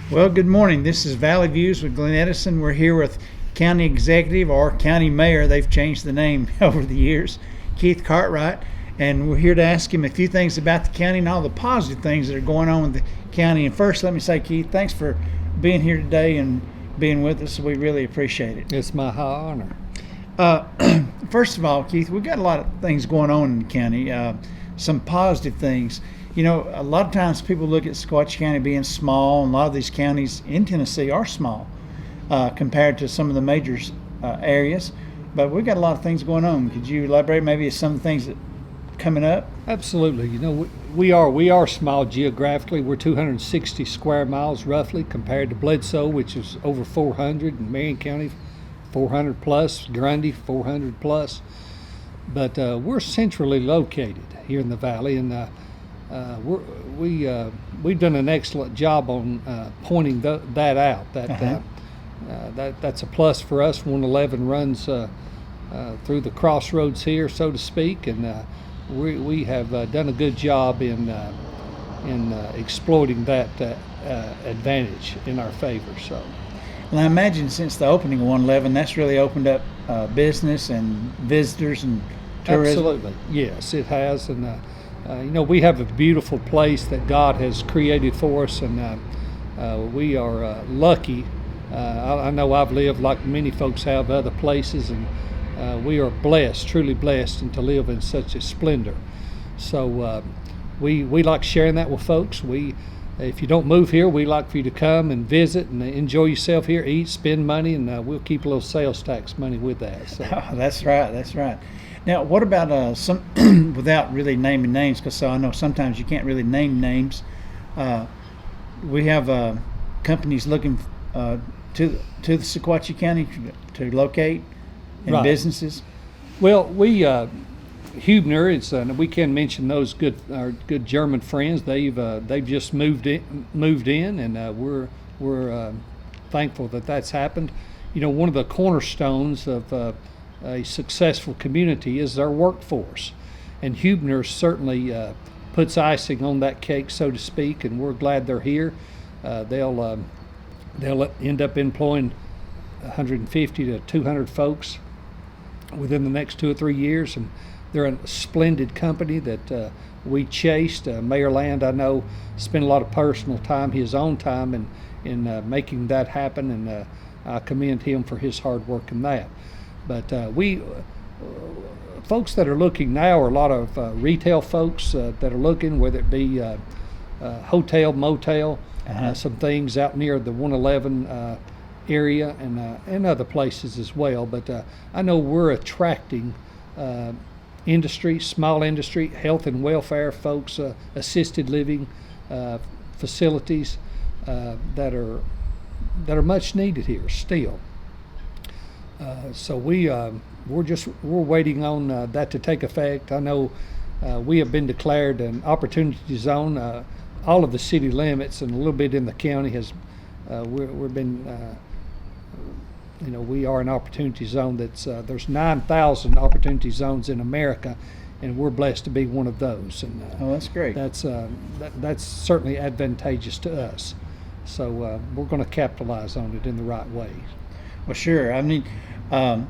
Well, good morning. This is Valley Views with Glen Eidson. We're here with County Executive or County Mayor. They've changed the name over the years, Keith Cartwright. And we're here to ask him a few things about the county and all the positive things that are going on with the county. And first, let me say, Keith, thanks for being here today and being with us. We really appreciate it. It's my high honor. First of all, Keith, we've got a lot of things going on in the county, some positive things. You know, a lot of times people look at Sequatchie County being small, and a lot of these counties in Tennessee are small compared to some of the major areas. But we've got a lot of things going on. Could you elaborate maybe some of the things that coming up? Absolutely. You know, we are small geographically. We're 260 square miles roughly compared to Bledsoe, which is over 400, and Marion County 400 plus, Grundy 400 plus. But we're centrally located here in the valley, and we've done an excellent job on pointing that out. That's a plus for us. 111 runs through the crossroads here, so to speak, and we have done a good job in exploiting that advantage in our favor. So, and I imagine since the opening of 111, that's really opened up business and visitors and tourism. Absolutely, yes, it has, and you know, we have a beautiful place that God has created for us, and we are lucky. I know I've lived like many folks have other places, and we are blessed, truly blessed, and to live in such a splendor. So we like sharing that with folks. If you don't move here, we like for you to come and visit and enjoy yourself here, eat, spend money, and we'll keep a little sales tax money with that. So. Oh, that's right, that's right. Now, what about some, without really naming names, because I know sometimes you can't really name names, we have companies looking to the Sequatchie County to locate in right. businesses? Well, we Hubner, we can mention those our good German friends. They've just moved in, and we're thankful that that's happened. You know, one of the cornerstones of a successful community is our workforce, and Hubner certainly puts icing on that cake, so to speak, and we're glad they're here. They'll end up employing 150 to 200 folks within the next 2 or 3 years, and they're a splendid company that we chased. Mayor Land, I know, spent a lot of personal time, his own time, in making that happen, and I commend him for his hard work in that. But folks that are looking now are a lot of retail folks that are looking, whether it be hotel, motel, some things out near the 111 area, and other places as well. But I know we're attracting industry, small industry, health and welfare folks, assisted living facilities that are much needed here still. So we're waiting on that to take effect. I know we have been declared an opportunity zone. All of the city limits and a little bit in the county has we've been. You know, we are an opportunity zone there's 9,000 opportunity zones in America, and we're blessed to be one of those. And oh, that's great. That's certainly advantageous to us. So we're going to capitalize on it in the right way. Well, sure. I mean, a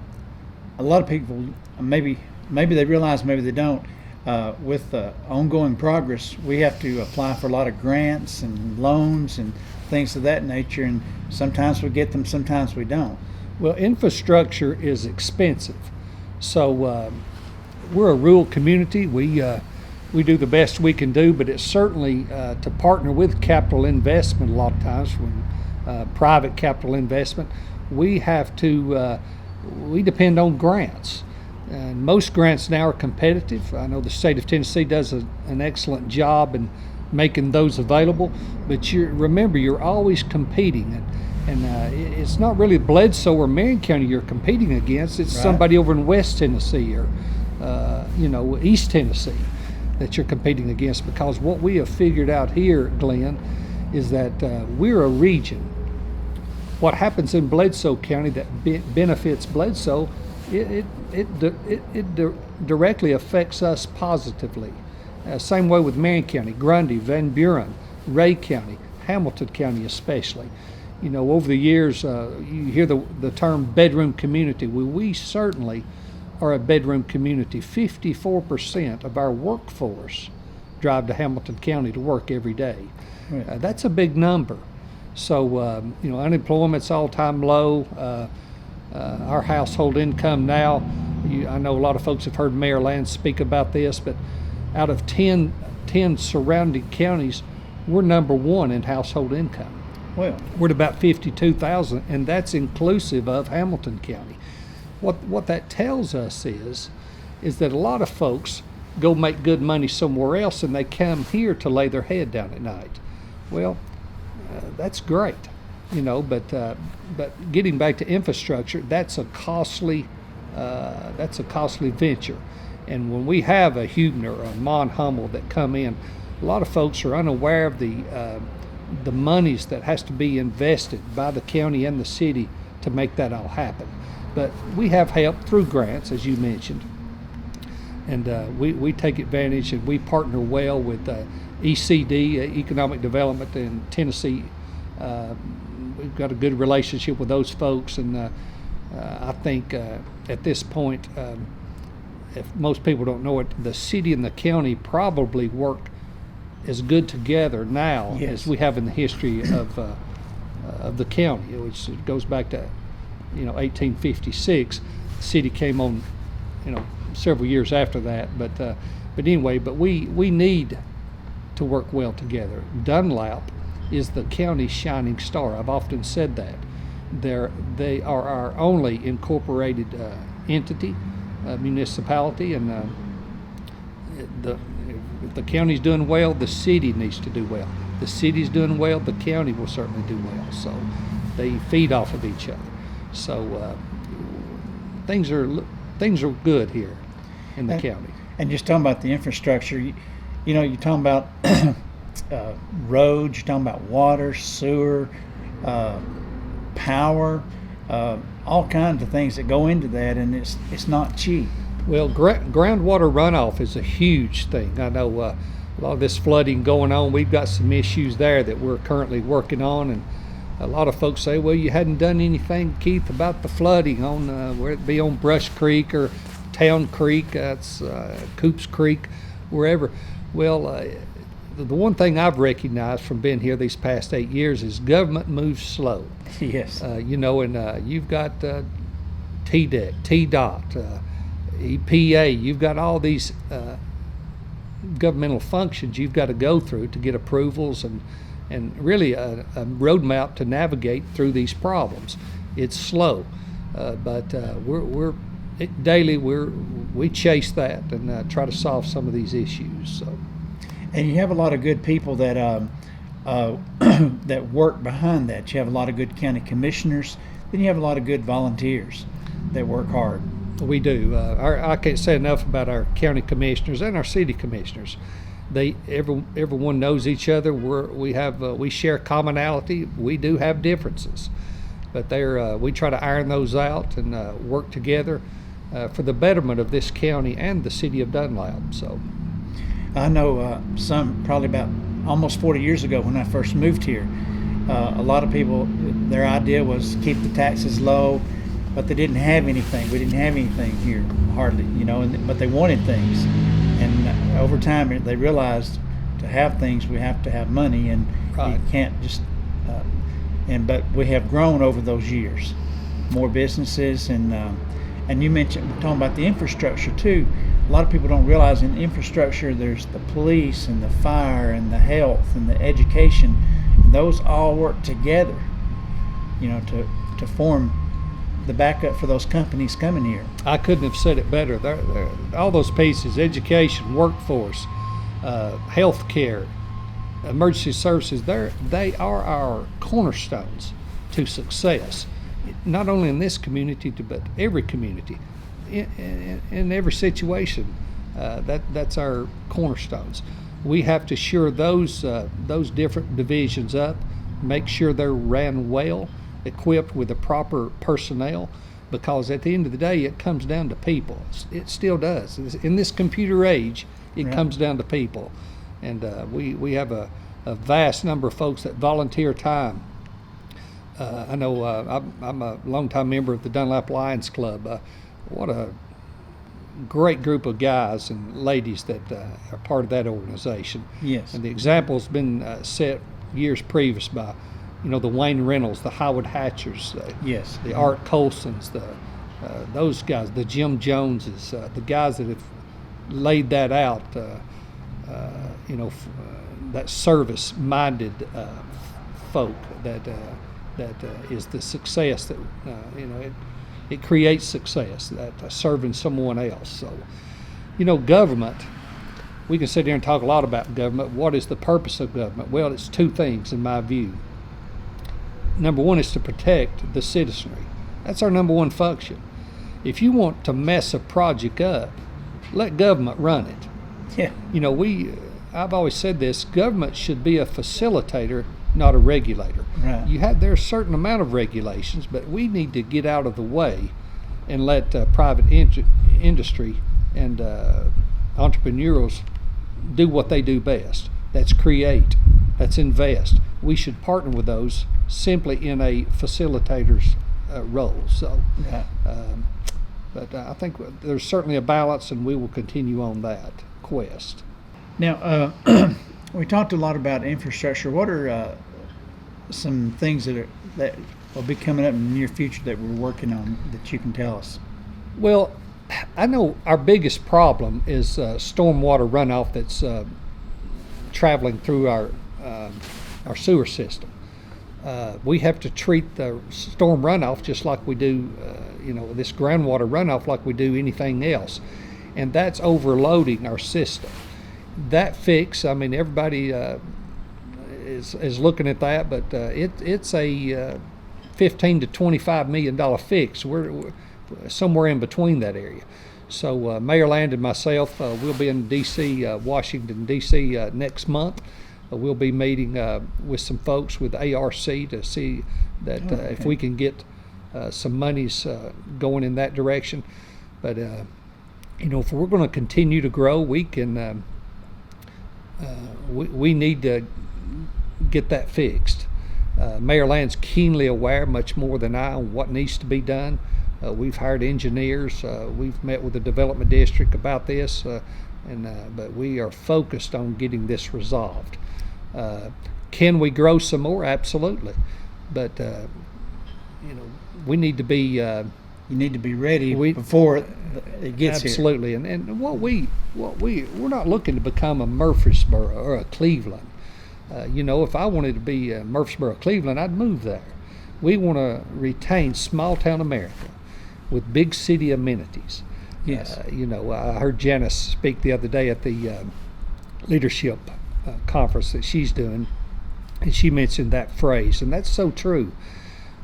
lot of people maybe they realize, maybe they don't. With ongoing progress, we have to apply for a lot of grants and loans and things of that nature, and sometimes we get them, sometimes we don't. Well, infrastructure is expensive, so we're a rural community. We do the best we can do, but it's certainly to partner with capital investment. A lot of times, when private capital investment, we have to we depend on grants, and most grants now are competitive. I know the state of Tennessee does an excellent job in making those available, but remember, you're always competing, and it's not really Bledsoe or Marion County you're competing against. It's right. Somebody over in West Tennessee or East Tennessee that you're competing against, because what we have figured out here, Glenn, is that we're a region. What happens in Bledsoe County that benefits Bledsoe, it directly affects us positively. Same way with Marion County, Grundy, Van Buren, Ray County, Hamilton County especially. You know, over the years, you hear the term bedroom community. Well, we certainly are a bedroom community. 54% of our workforce drive to Hamilton County to work every day. Right. That's a big number. So, you know, unemployment's all-time low. Our household income now, I know a lot of folks have heard Mayor Land speak about this, but out of 10 surrounding counties, we're number one in household income. Well, We're at about 52,000, and that's inclusive of Hamilton County. What that tells us is that a lot of folks go make good money somewhere else, and they come here to lay their head down at night. Well, that's great, you know. But getting back to infrastructure, that's a costly venture. And when we have a Huebner or a Mon Hummel that come in, a lot of folks are unaware of the monies that has to be invested by the county and the city to make that all happen. But we have help through grants, as you mentioned, and we take advantage, and we partner well with ECD, Economic Development in Tennessee. We've got a good relationship with those folks, and I think at this point, if most people don't know it, the city and the county probably work as good together now Yes. as we have in the history of the county, which goes back to 1856. The city came on several years after that, but anyway, we need to work well together. Dunlap is the county's shining star. I've often said that. They are our only incorporated entity, municipality, and if the county's doing well, the city needs to do well. The city's doing well, the county will certainly do well. So they feed off of each other. So things are good here in the county. And just talking about the infrastructure, you're talking about roads, you're talking about water, sewer, power, all kinds of things that go into that, and it's not cheap. Well, groundwater runoff is a huge thing. I know a lot of this flooding going on. We've got some issues there that we're currently working on, and a lot of folks say, well, you hadn't done anything, Keith, about the flooding on whether it be on Brush Creek or Town Creek, that's Coops Creek, wherever. Well, the one thing I've recognized from being here these past 8 years is government moves slow. Yes. And you've got TDEC, TDOT, EPA, you've got all these governmental functions you've got to go through to get approvals and really a roadmap to navigate through these problems. It's slow, but we chase that and try to solve some of these issues. So, and you have a lot of good people that that work behind that. You have a lot of good county commissioners. Then you have a lot of good volunteers that work hard. we do. I can't say enough about our county commissioners and our city commissioners. Everyone knows each other. We share commonality. We do have differences, but we try to iron those out and work together for the betterment of this county and the city of Dunlap. So, I know probably about almost 40 years ago when I first moved here, a lot of people, their idea was keep the taxes low, but they didn't have anything. We didn't have anything here hardly, but they wanted things. And over time, they realized to have things, we have to have money, and right. You can't just. But we have grown over those years, more businesses, and you mentioned, we're talking about the infrastructure too. A lot of people don't realize in infrastructure there's the police and the fire and the health and the education, and those all work together, to form the backup for those companies coming here. I couldn't have said it better. All those pieces: education, workforce, health care, emergency services. They are our cornerstones to success, not only in this community, but every community, in every situation. That's our cornerstones. We have to shore those different divisions up, make sure they're ran well, equipped with the proper personnel, because at the end of the day, it comes down to people. It still does. In this computer age, it Right. comes down to people. And we have a a vast number of folks that volunteer time. I know I'm a longtime member of the Dunlap Lions Club. What a great group of guys and ladies that are part of that organization. Yes. And the example's been set years previous by, the Wayne Reynolds, the Howard Hatchers, Yes. the Art Colsons, those guys, the Jim Joneses, the guys that have laid that out, that service-minded folk that is the success that, it creates success, that serving someone else. So, government, we can sit here and talk a lot about government. What is the purpose of government? Well, it's two things in my view. Number one is to protect the citizenry. That's our number one function. If you want to mess a project up, let government run it. Yeah. I've always said this, government should be a facilitator, not a regulator. Right. There's a certain amount of regulations, but we need to get out of the way and let private industry and entrepreneurs do what they do best. That's create, that's invest. We should partner with those simply in a facilitator's role. So, Yeah. but I think there's certainly a balance, and we will continue on that quest. Now, we talked a lot about infrastructure. What are some things that will be coming up in the near future that we're working on that you can tell us? Well, I know our biggest problem is stormwater runoff that's traveling through our sewer system. We have to treat the storm runoff just like we do, this groundwater runoff like we do anything else, and that's overloading our system. That fix, everybody is looking at that, but it's a $15 to $25 million fix. We're somewhere in between that area. So Mayor Land and myself, we'll be in D.C., Washington, D.C. Next month. We'll be meeting with some folks with ARC to see that if we can get some monies going in that direction. But, if we're going to continue to grow, we can, we need to get that fixed. Mayor Land's keenly aware, much more than I, on what needs to be done. We've hired engineers. We've met with the development district about this, but we are focused on getting this resolved. Can we grow some more? Absolutely, but we need to be. You need to be ready before it gets absolutely. here. Absolutely, we're not looking to become a Murfreesboro or a Cleveland. If I wanted to be Murfreesboro, Cleveland, I'd move there. We want to retain small town America with big city amenities. Yes. I heard Janice speak the other day at the leadership conference that she's doing, and she mentioned that phrase, and that's so true.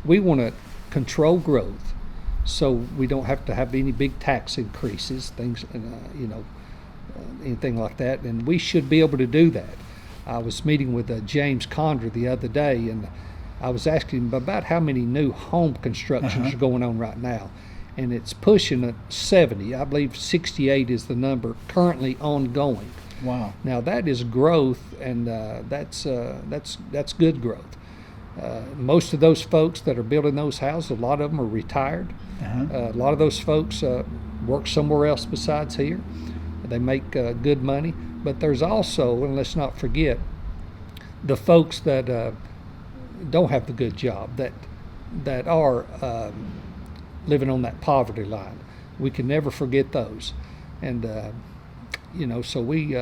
We want to control growth, so we don't have to have any big tax increases, things, anything like that, and we should be able to do that. I was meeting with James Condra the other day, and I was asking him about how many new home constructions are going on right now, and it's pushing at 70. I believe 68 is the number currently ongoing. Wow. Now that is growth, and that's good growth. Most of those folks that are building those houses, a lot of them are retired. A lot of those folks work somewhere else besides here. They make good money, but there's also, and let's not forget, the folks that don't have the good job, that are living on that poverty line. We can never forget those, and so we,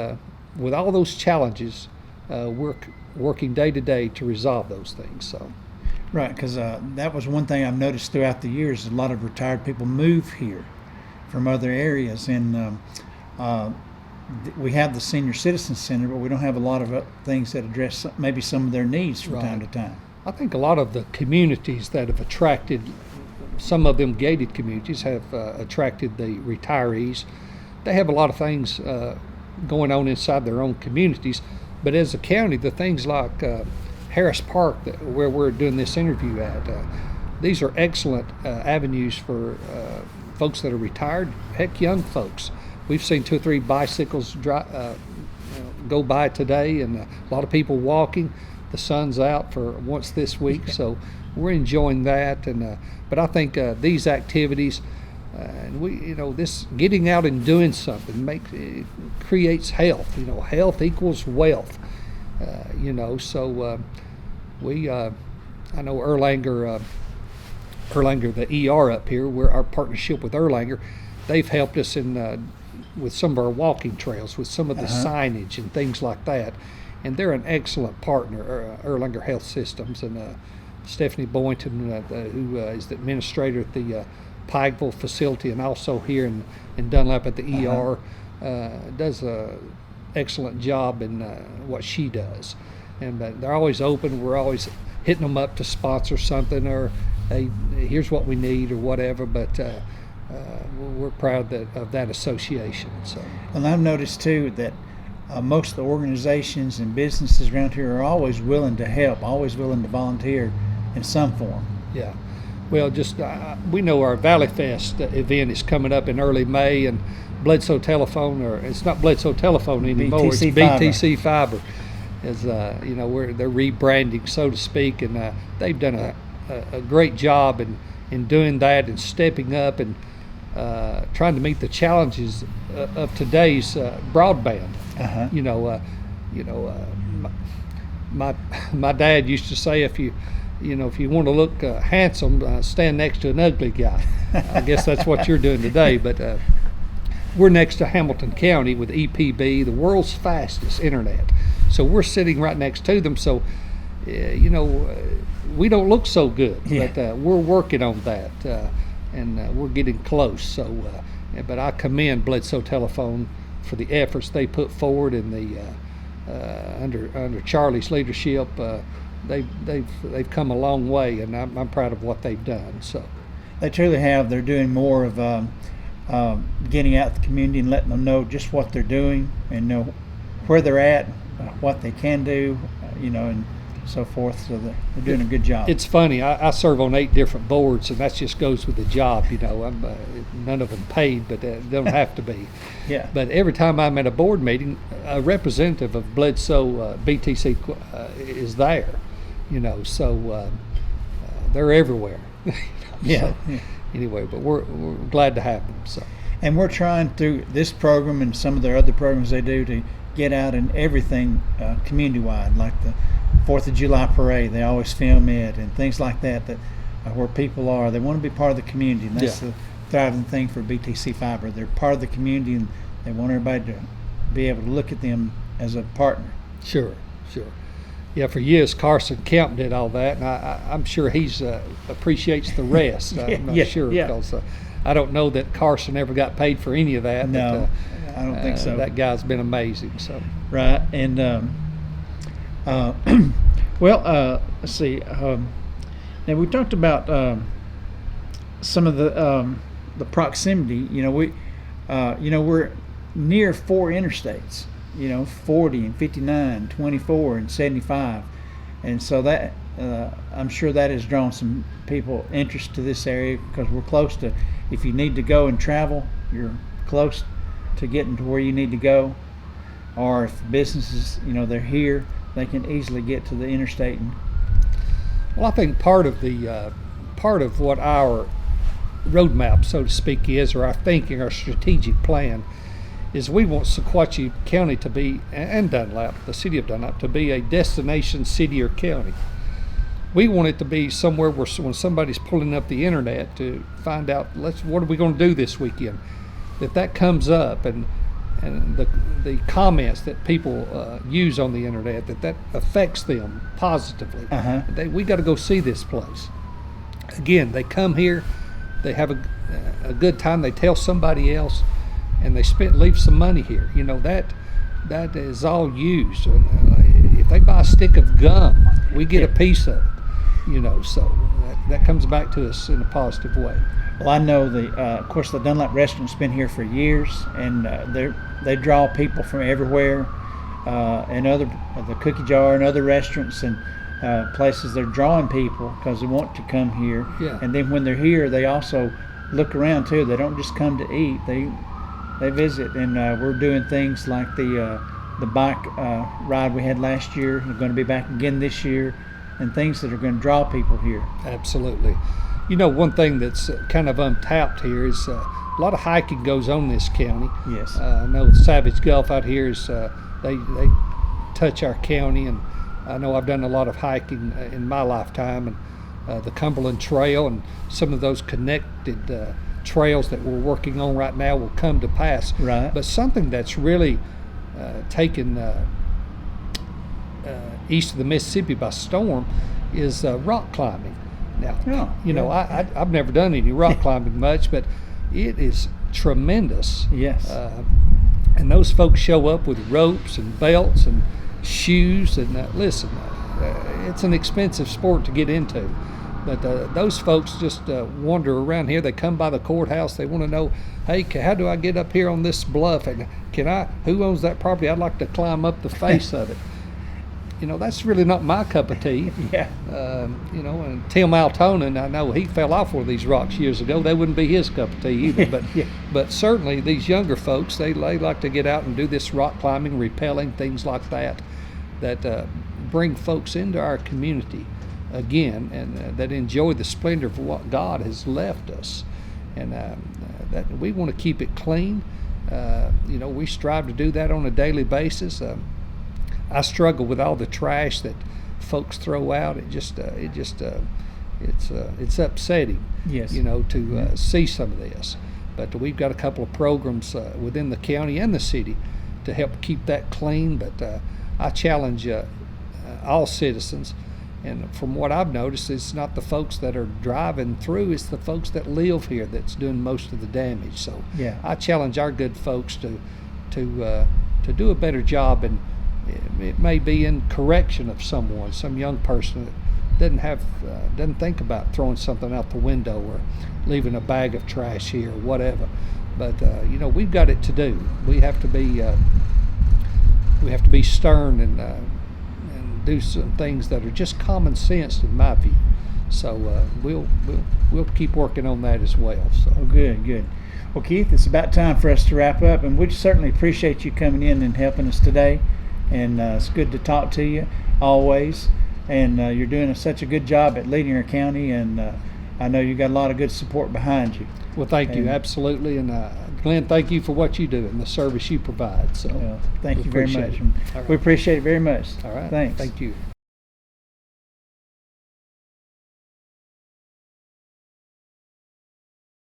with all those challenges, we're working day to day to resolve those things. So, right, because that was one thing I've noticed throughout the years. A lot of retired people move here from other areas, and we have the Senior Citizen Center, but we don't have a lot of things that address maybe some of their needs from time to time. I think a lot of the communities that have attracted, some of them gated communities, have attracted the retirees. They have a lot of things going on inside their own communities, but as a county, the things like Harris Park, where we're doing this interview at, these are excellent avenues for folks that are retired, heck, young folks. We've seen 2 or 3 bicycles go by today, and a lot of people walking. The sun's out for once this week, so we're enjoying that. And but I think these activities, and this getting out and doing something it creates health. Health equals wealth. So we I know Erlanger, the ER up here, where our partnership with Erlanger, they've helped us with some of our walking trails, with some of the signage and things like that. And they're an excellent partner, Erlanger Health Systems, and Stephanie Boynton, who is the administrator at the Pikeville facility, and also here in Dunlap at the ER, does a excellent job in what she does. And they're always open. We're always hitting them up to sponsor something, or hey, here's what we need, or whatever. But we're proud of that association. So. And I've noticed too that most of the organizations and businesses around here are always willing to help, always willing to volunteer in some form. Yeah. Well, just we know our Valley Fest event is coming up in early May, and Bledsoe Telephone, or it's not Bledsoe Telephone anymore, BTC it's BTC Fiber. Is they're rebranding, so to speak, and they've done a great job in doing that and stepping up and trying to meet the challenges of today's broadband. My dad used to say, if you want to look handsome, stand next to an ugly guy. I guess that's what you're doing today. But we're next to Hamilton County with EPB, the world's fastest internet. So we're sitting right next to them. So, we don't look so good, but we're working on that, and we're getting close. So, but I commend Bledsoe Telephone for the efforts they put forward in the under Charlie's leadership. They've come a long way, and I'm proud of what they've done. So they truly have. They're doing more of getting out the community and letting them know just what they're doing and know where they're at, what they can do, and so forth. So they're doing a good job. It's funny. I serve on 8 different boards, and that just goes with the job. I'm none of them paid, but they don't have to be. Yeah. But every time I'm at a board meeting, a representative of Bledsoe BTC is there. So they're everywhere. Yeah. Anyway, but we're glad to have them. So. And we're trying through this program and some of their other programs they do to get out in everything community-wide, like the 4th of July parade. They always film it and things like that where people are. They want to be part of the community, and that's the thriving thing for BTC Fiber. They're part of the community, and they want everybody to be able to look at them as a partner. Sure. Yeah, for years Carson Kemp did all that, and I'm sure he's appreciates the rest. I'm not sure, because I don't know that Carson ever got paid for any of that. No, but, I don't think so. That guy's been amazing. So right, and let's see. Now we talked about some of the proximity. We're near 4 interstates. 40 and 59, 24 and 75, and so that I'm sure that has drawn some people interest to this area, because we're close to. If you need to go and travel, you're close to getting to where you need to go, or if businesses, they're here, they can easily get to the interstate. Well, I think part of what our roadmap, so to speak, is, or our thinking, our strategic plan, is we want Sequatchie County to be, and Dunlap, the city of Dunlap, to be a destination city or county. We want it to be somewhere where when somebody's pulling up the internet to find out, what are we going to do this weekend, that comes up, and the comments that people use on the internet, that affects them positively. We got to go see this place. Again, they come here, they have a good time, they tell somebody else, and they leave some money here. That is all used. If they buy a stick of gum, we get a piece of it. So that comes back to us in a positive way. Well, I know of course, the Dunlap restaurant's been here for years, and they draw people from everywhere, and the Cookie Jar and other restaurants and places. They're drawing people because they want to come here. Yeah. And then when they're here, they also look around too. They don't just come to eat. They visit, and we're doing things like the the bike ride we had last year. We're going to be back again this year, and things that are going to draw people here. Absolutely. You know, one thing that's kind of untapped here is a lot of hiking goes on in this county. Yes. I know Savage Gulf out here is they touch our county, and I know I've done a lot of hiking in my lifetime, and the Cumberland Trail and some of those connected trails that we're working on right now will come to pass. Right. But something that's really taken east of the Mississippi by storm is rock climbing. Now, I've never done any rock climbing much, but it is tremendous. Yes. And those folks show up with ropes and belts and shoes. And listen, it's an expensive sport to get into. But those folks just wander around here. They come by the courthouse. They want to know, hey, how do I get up here on this bluff? And who owns that property? I'd like to climb up the face of it. You know, that's really not my cup of tea. Yeah. You know, and Tim Altonen, I know he fell off one of these rocks years ago. They wouldn't be his cup of tea either. But but certainly these younger folks, they like to get out and do this rock climbing, rappelling, things like that bring folks into our community again, and that enjoy the splendor of what God has left us. And that we want to keep it clean. You know, we strive to do that on a daily basis. I struggle with all the trash that folks throw out. It's upsetting. Yes. You know, to see some of this. But we've got a couple of programs within the county and the city to help keep that clean. But I challenge all citizens. And from what I've noticed, it's not the folks that are driving through, it's the folks that live here that's doing most of the damage. So yeah. I challenge our good folks to do a better job, and it may be in correction of someone, some young person that doesn't think about throwing something out the window or leaving a bag of trash here or whatever. But you know, we've got it to do. We have to be stern and do some things that are just common sense in my view. So we'll keep working on that as well. So good. Well, Keith, it's about time for us to wrap up, and we certainly appreciate you coming in and helping us today. And it's good to talk to you always. And you're doing such a good job at leading our county, and I know you got a lot of good support behind you. Well, thank you, absolutely. And Glenn, thank you for what you do and the service you provide. So thank you very much. Right. We appreciate it very much. All right. Thanks. Thank you.